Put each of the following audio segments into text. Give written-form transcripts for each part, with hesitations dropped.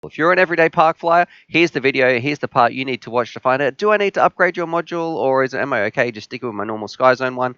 If you're an everyday park flyer, here's the video, here's the part you need to watch to find out, do I need to upgrade your module, or am I okay just sticking with my normal Sky Zone one?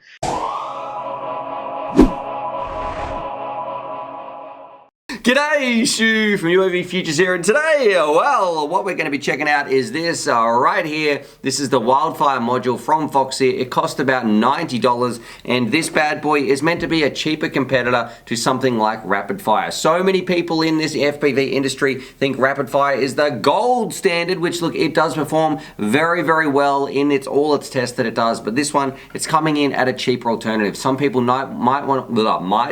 G'day, Shu from UAVfutures here, and today, well, what we're going to be checking out is this right here. This is the Wildfire module from FOXEER. It cost about $90, and this bad boy is meant to be a cheaper competitor to something like Rapid Fire. So many people in this FPV industry think Rapid Fire is the gold standard, which, look, it does perform very, very well in all its tests that it does, but this one, it's coming in at a cheaper alternative. Some people might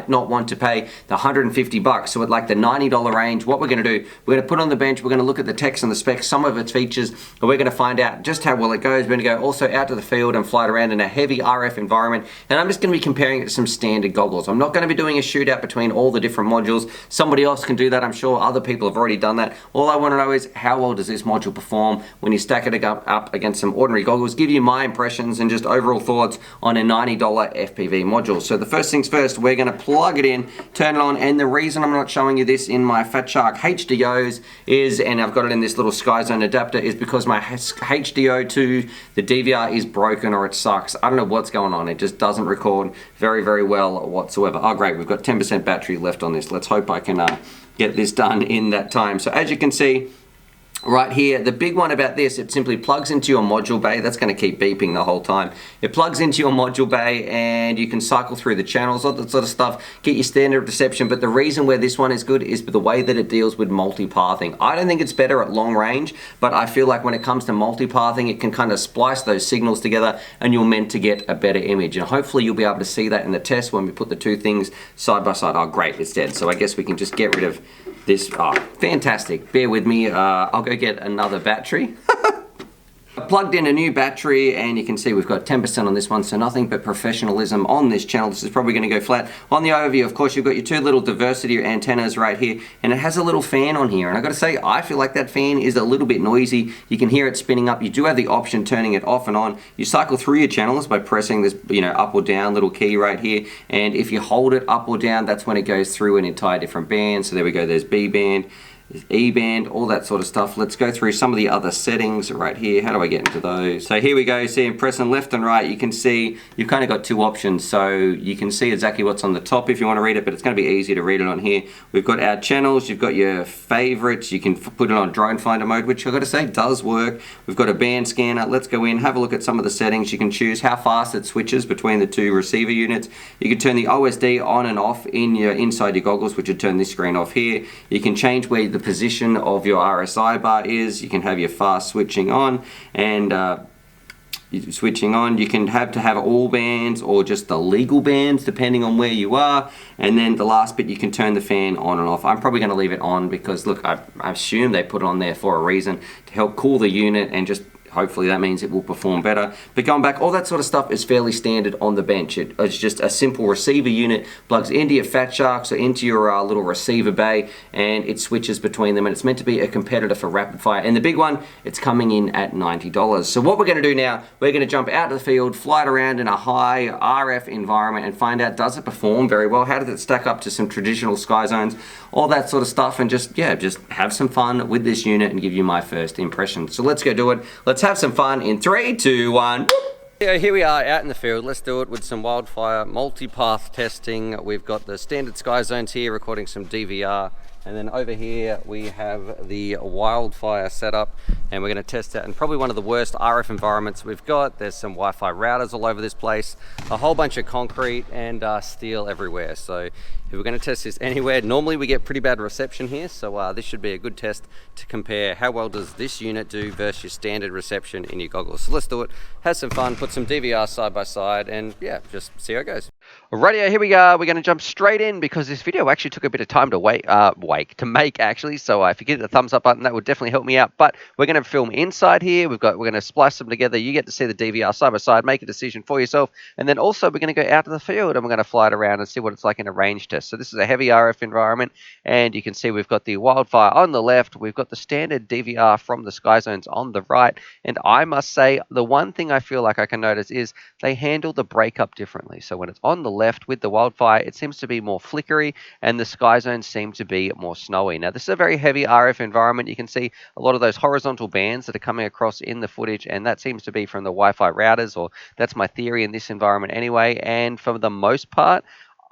not want to pay the $150, so at like the $90 range, what we're going to do, we're going to put on the bench, we're going to look at the text and the specs, some of its features, and we're going to find out just how well it goes. We're going to go also out to the field and fly it around in a heavy RF environment, and I'm just going to be comparing it to some standard goggles. I'm not going to be doing a shootout between all the different modules. Somebody else can do that. I'm sure other people have already done that. All I want to know is how well does this module perform when you stack it up against some ordinary goggles, give you my impressions and just overall thoughts on a $90 FPV module. So the first things first, we're going to plug it in, turn it on, and the reason I'm not showing you this in my Fat Shark HDOs is, and I've got it in this little Sky Zone adapter, is because my HDO to the DVR is broken or it sucks. I don't know what's going on. It just doesn't record very, very well whatsoever. Oh great, we've got 10% battery left on this. Let's hope I can get this done in that time. So as you can see, right here, the big one about this, it simply plugs into your module bay. That's going to keep beeping the whole time. It plugs into your module bay and you can cycle through the channels, all that sort of stuff, get your standard reception. But the reason where this one is good is the way that it deals with multipathing. I don't think it's better at long range, but I feel like when it comes to multipathing, it can kind of splice those signals together and you're meant to get a better image. And hopefully you'll be able to see that in the test when we put the two things side by side. Oh great, it's dead. So I guess we can just get rid of this. Oh, fantastic. Bear with me. I'll go get another battery. I plugged in a new battery and you can see we've got 10% on this one, so nothing but professionalism on this channel. This is probably going to go flat. On the overview, of course, you've got your two little diversity antennas right here, and it has a little fan on here. And I've got to say, I feel like that fan is a little bit noisy. You can hear it spinning up. You do have the option turning it off and on. You cycle through your channels by pressing this, up or down little key right here. And if you hold it up or down, that's when it goes through an entire different band. So there we go, there's B band, E-band, all that sort of stuff. Let's go through some of the other settings right here. How do I get into those? So here we go, see, I'm pressing left and right. You can see you've kind of got two options. So you can see exactly what's on the top if you want to read it, but it's going to be easy to read it on here. We've got our channels, you've got your favorites. You can put it on drone finder mode, which I've got to say does work. We've got a band scanner. Let's go in, have a look at some of the settings. You can choose how fast it switches between the two receiver units. You can turn the OSD on and off inside your goggles, which would turn this screen off here. You can change where the position of your RSI bar is. You can have your fast switching on and switching on. You can have all bands or just the legal bands depending on where you are. And then the last bit, you can turn the fan on and off. I'm probably going to leave it on because look, I assume they put it on there for a reason, to help cool the unit and just hopefully that means it will perform better. But going back, all that sort of stuff is fairly standard on the bench. It's just a simple receiver unit, plugs into your Fat Sharks or into your little receiver bay, and it switches between them, and it's meant to be a competitor for Rapid Fire. And the big one, it's coming in at $90. So what we're going to do now, we're going to jump out to the field, fly it around in a high RF environment and find out, does it perform very well? How does it stack up to some traditional Sky Zones? All that sort of stuff, and just have some fun with this unit and give you my first impression. So let's go do it. Let's have some fun in 3, 2, 1. Yeah, here we are out in the field. Let's do it with some Wildfire multipath testing. We've got the standard Sky Zones here, recording some DVR. And then over here we have the Wildfire setup, and we're going to test that in probably one of the worst RF environments we've got. There's some Wi-Fi routers all over this place, a whole bunch of concrete and steel everywhere. So if we're going to test this anywhere, normally we get pretty bad reception here, so this should be a good test to compare how well does this unit do versus your standard reception in your goggles. So let's do it, have some fun, put some DVR side by side, and yeah, just see how it goes. Alrighty, here we go. We're going to jump straight in because this video actually took a bit of time to make actually. So if you get the thumbs up button, that would definitely help me out. But we're going to film inside here. We're going to splice them together. You get to see the DVR side by side, make a decision for yourself, and then also we're going to go out to the field and we're going to fly it around and see what it's like in a range test. test. So this is a heavy RF environment, and you can see we've got the Wildfire on the left, we've got the standard DVR from the Sky Zones on the right, and I must say the one thing I feel like I can notice is they handle the breakup differently. So when it's on the left with the Wildfire, it seems to be more flickery, and the Sky Zones seem to be more snowy. Now this is a very heavy RF environment. You can see a lot of those horizontal bands that are coming across in the footage, and that seems to be from the Wi-Fi routers, or that's my theory in this environment anyway. And for the most part,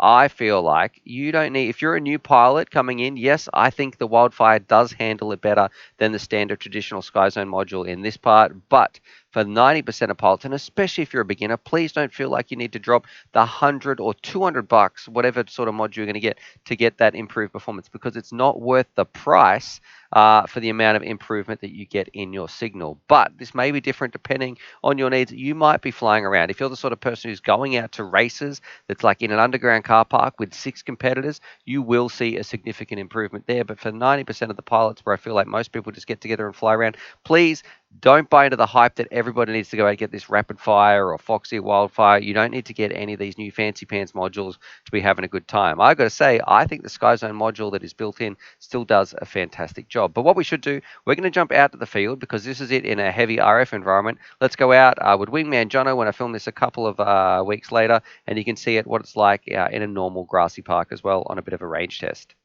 I feel like you don't need, if you're a new pilot coming in, yes, I think the Wildfire does handle it better than the standard traditional Sky Zone module in this part, but for 90% of pilots, and especially if you're a beginner, please don't feel like you need to drop the 100 or 200 bucks, whatever sort of module you're going to get that improved performance, because it's not worth the price for the amount of improvement that you get in your signal. But this may be different depending on your needs. You might be flying around. If you're the sort of person who's going out to races that's like in an underground car park with 6 competitors, you will see a significant improvement there. But for 90% of the pilots, where I feel like most people just get together and fly around, please don't buy into the hype that everybody needs to go out and get this Rapid Fire or FOXEER Wildfire. You don't need to get any of these new fancy pants modules to be having a good time. I got to say, I think the Sky Zone module that is built in still does a fantastic job. But what we should do, we're going to jump out to the field because this is it in a heavy RF environment. Let's go out with Wingman Jono when I film this a couple of weeks later, and you can see it what it's like in a normal grassy park as well on a bit of a range test.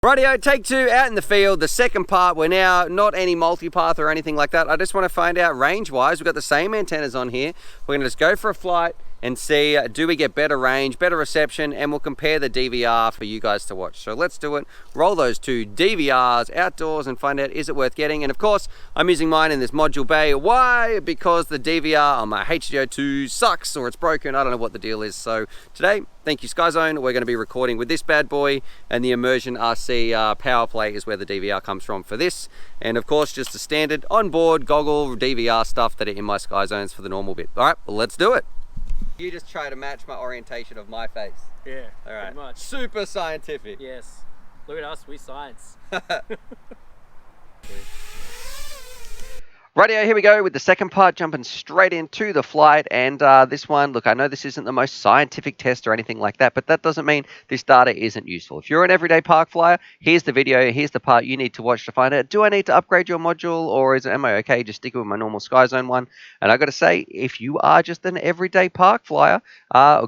Rightio, take 2 out in the field. The second part, we're now not any multipath or anything like that. I just want to find out range-wise. We've got the same antennas on here. We're going to just go for a flight and see, do we get better range, better reception, and we'll compare the DVR for you guys to watch. So let's do it. Roll those 2 DVRs outdoors and find out, is it worth getting? And of course, I'm using mine in this module bay. Why? Because the DVR on my HDO2 sucks or it's broken. I don't know what the deal is. So today, thank you Sky Zone, we're going to be recording with this bad boy, and the Immersion RC power play is where the DVR comes from for this. And of course, just the standard onboard Goggle DVR stuff that are in my Sky Zones for the normal bit. All right, well, let's do it. You just try to match my orientation of my face. Yeah, all right. pretty much. Super scientific. Yes. Look at us, we science. Rightio, here we go with the second part, jumping straight into the flight. And this one, look, I know this isn't the most scientific test or anything like that, but that doesn't mean this data isn't useful. If you're an everyday park flyer, here's the video, here's the part you need to watch to find out, do I need to upgrade your module, or am I okay just sticking with my normal Sky Zone one? And I got to say, if you are just an everyday park flyer,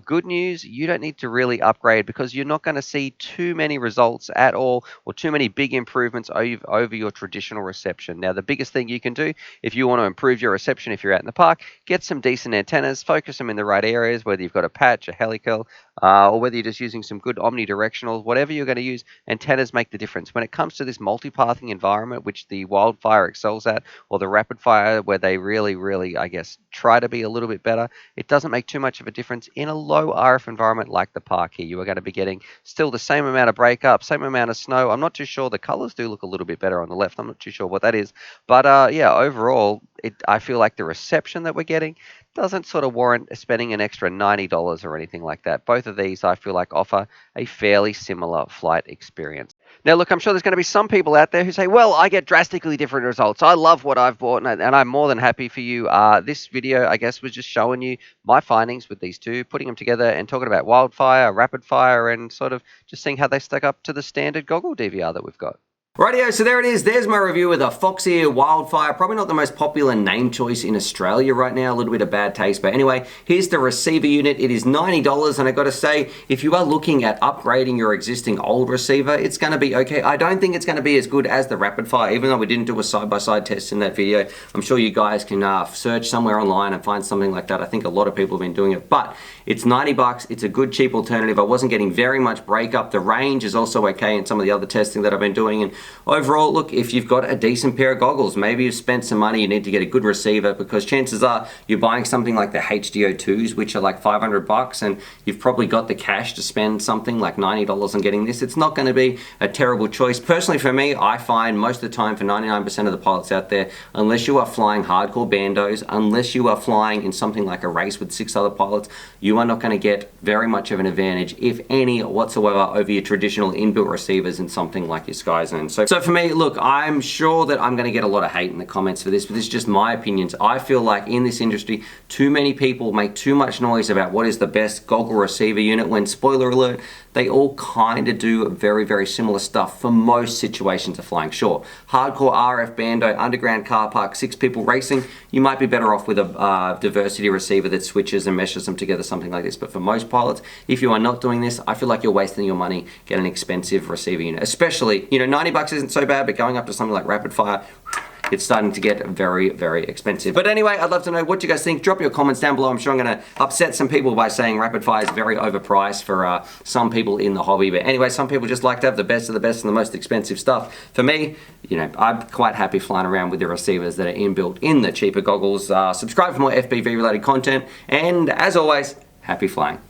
good news, you don't need to really upgrade, because you're not going to see too many results at all, or too many big improvements over your traditional reception. Now, the biggest thing you can do if you want to improve your reception if you're out in the park, get some decent antennas, focus them in the right areas, whether you've got a patch, a helical, or whether you're just using some good omnidirectionals, whatever you're going to use, antennas make the difference. When it comes to this multipathing environment, which the Wildfire excels at, or the Rapid Fire, where they really, I guess, try to be a little bit better, it doesn't make too much of a difference in a low RF environment like the park here. You are going to be getting still the same amount of breakup, same amount of snow. I'm not too sure. The colors do look a little bit better on the left. I'm not too sure what that is. But yeah, overall, I feel like the reception that we're getting doesn't sort of warrant spending an extra $90 or anything like that. Both of these, I feel like, offer a fairly similar flight experience. Now, look, I'm sure there's going to be some people out there who say, well, I get drastically different results. I love what I've bought, and I'm more than happy for you. This video, I guess, was just showing you my findings with these two, putting them together and talking about Wildfire, Rapid Fire, and sort of just seeing how they stack up to the standard Goggle DVR that we've got. Rightio, so there it is. There's my review with a FOXEER Wildfire. Probably not the most popular name choice in Australia right now. A little bit of bad taste. But anyway, here's the receiver unit. It is $90. And I got to say, if you are looking at upgrading your existing old receiver, it's going to be okay. I don't think it's going to be as good as the Rapid Fire, even though we didn't do a side-by-side test in that video. I'm sure you guys can search somewhere online and find something like that. I think a lot of people have been doing it. But it's 90 bucks. It's a good, cheap alternative. I wasn't getting very much breakup. The range is also okay in some of the other testing that I've been doing. And overall, look, if you've got a decent pair of goggles, maybe you've spent some money, you need to get a good receiver, because chances are you're buying something like the HDO2s, which are like 500 bucks, and you've probably got the cash to spend something like $90 on getting this. It's not going to be a terrible choice. Personally, for me, I find most of the time, for 99% of the pilots out there, unless you are flying hardcore bandos, unless you are flying in something like a race with 6 other pilots, you are not going to get very much of an advantage, if any whatsoever, over your traditional inbuilt receivers in something like your Sky Zone. So for me, look, I'm sure that I'm going to get a lot of hate in the comments for this, but this is just my opinions. I feel like in this industry, too many people make too much noise about what is the best goggle receiver unit, when, spoiler alert, they all kind of do very, very similar stuff for most situations of flying. Sure, hardcore RF bando, underground car park, 6 people racing, you might be better off with a diversity receiver that switches and meshes them together, something like this. But for most pilots, if you are not doing this, I feel like you're wasting your money getting an expensive receiver unit. Especially, you know, 90 bucks isn't so bad, but going up to something like Rapid Fire, it's starting to get very, very expensive. But anyway, I'd love to know what you guys think. Drop your comments down below. I'm sure I'm gonna upset some people by saying Rapid Fire is very overpriced for some people in the hobby. But anyway, some people just like to have the best of the best and the most expensive stuff. For me, you know, I'm quite happy flying around with the receivers that are inbuilt in the cheaper goggles. Subscribe for more FPV related content. And as always, happy flying.